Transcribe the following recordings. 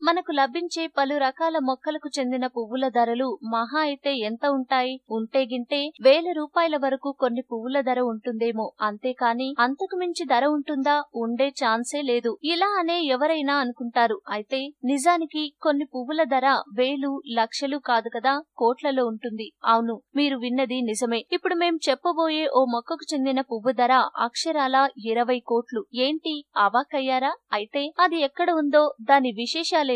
మనకు లభించే పలు రకాల మొక్కలకు చెందిన పువ్వుల ధరలు మహా అయితే ఎంత ఉంటాయి? ఉంటే గింటే ₹1000 వరకు కొన్ని పువ్వుల ధర ఉంటుందేమో, అంతేకాని అంతకు మించి ధర ఉంటుందా? ఉండే ఛాన్సే లేదు. ఇలా అనే ఎవరైనా అనుకుంటారు. అయితే నిజానికి కొన్ని పువ్వుల ధర వేలు, లక్షలు కాదు కదా, కోట్లలో ఉంటుంది. అవును, మీరు విన్నది నిజమే. ఇప్పుడు మేం చెప్పబోయే ఓ మొక్కకు చెందిన పువ్వు ధర అక్షరాల 20 కోట్లు. ఏంటి, అవాక్కయ్యారా? అయితే అది ఎక్కడ ఉందో, దాని విశేషాలేంటో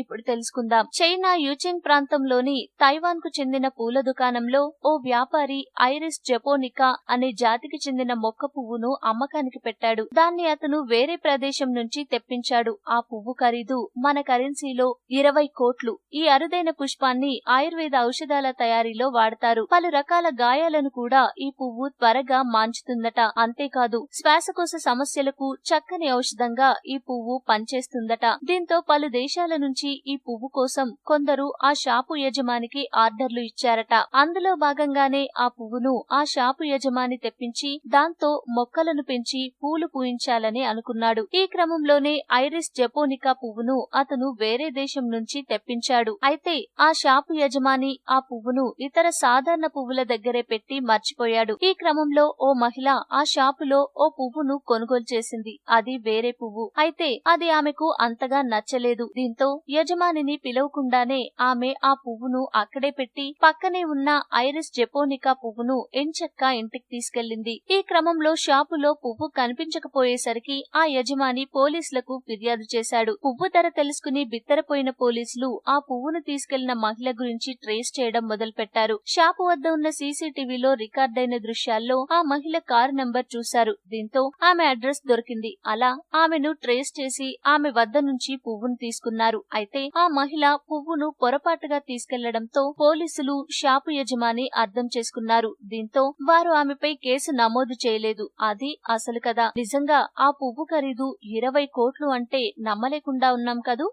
ఇప్పుడు తెలుసుకుందాం. చైనా యూచెంగ్ ప్రాంతంలోని తైవాన్ కు చెందిన పూల దుకాణంలో ఓ వ్యాపారి ఐరిస్ జపోనికా అనే జాతికి చెందిన మొక్క పువ్వును అమ్మకానికి పెట్టాడు. దాన్ని అతను వేరే ప్రదేశం నుంచి తెప్పించాడు. ఆ పువ్వు ఖరీదు మన కరెన్సీలో 20 కోట్లు. ఈ అరుదైన పుష్పాన్ని ఆయుర్వేద ఔషధాల తయారీలో వాడతారు. పలు రకాల గాయాలను కూడా ఈ పువ్వు త్వరగా మాంచుతుందట. అంతేకాదు, శ్వాసకోశ సమస్యలకు చక్కని ఔషధంగా ఈ పువ్వు పనిచేస్తుందట. దీంతో పలు దేశాల నుంచి ఈ పువ్వు కోసం కొందరు ఆ షాపు యజమానికి ఆర్డర్లు ఇచ్చారట. అందులో భాగంగానే ఆ పువ్వును ఆ షాపు యజమాని తెప్పించి దాంతో మొక్కలను పెంచి పూలు పూయించాలని అనుకున్నాడు. ఈ క్రమంలోనే ఐరిస్ జపోనికా పువ్వును అతను వేరే దేశం నుంచి తెప్పించాడు. అయితే ఆ షాపు యజమాని ఆ పువ్వును ఇతర సాధారణ పువ్వుల దగ్గరే పెట్టి మర్చిపోయాడు. ఈ క్రమంలో ఓ మహిళ ఆ షాపులో ఓ పువ్వును కొనుగోలు చేసింది. అది వేరే పువ్వు. అయితే అది ఆమెకు అంతగా నచ్చలేదు. దీంతో యజమానిని పిలవకుండానే ఆమె ఆ పువ్వును అక్కడే పెట్టి పక్కనే ఉన్న ఐరిస్ జపోనికా పువ్వును ఎంచక్కా ఇంటికి తీసుకెళ్లింది. ఈ క్రమంలో షాపులో పువ్వు కనిపించకపోయేసరికి ఆ యజమాని పోలీసులకు ఫిర్యాదు చేశాడు. పువ్వు ధర తెలుసుకుని బిత్తరపోయిన పోలీసులు ఆ పువ్వును తీసుకెళ్లిన మహిళ గురించి ట్రేస్ చేయడం మొదలుపెట్టారు. షాపు వద్ద ఉన్న సీసీటీవీలో రికార్డైన దృశ్యాల్లో ఆ మహిళ కారు నంబర్ చూశారు. దీంతో ఆమె అడ్రస్ దొరికింది. అలా ఆమెను ట్రేస్ చేసి ఆమె వద్ద నుంచి పువ్వును తీసుకున్నారు. అయితే ఆ మహిళ పువ్వును పొరపాటుగా తీసుకెళ్లడంతో పోలీసులు షాపు యజమాని అర్థం చేసుకున్నారు. దీంతో వారు ఆమెపై కేసు నమోదు చేయలేదు. అది అసలు కదా. నిజంగా ఆ పువ్వు ఖరీదు 20 కోట్లు అంటే నమ్మలేకుండా ఉన్నాం కదూ.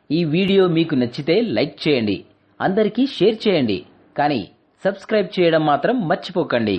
ఈ వీడియో మీకు నచ్చితే లైక్ చేయండి, అందరికీ షేర్ చేయండి, కానీ సబ్స్క్రైబ్ చేయడం మాత్రం మర్చిపోకండి.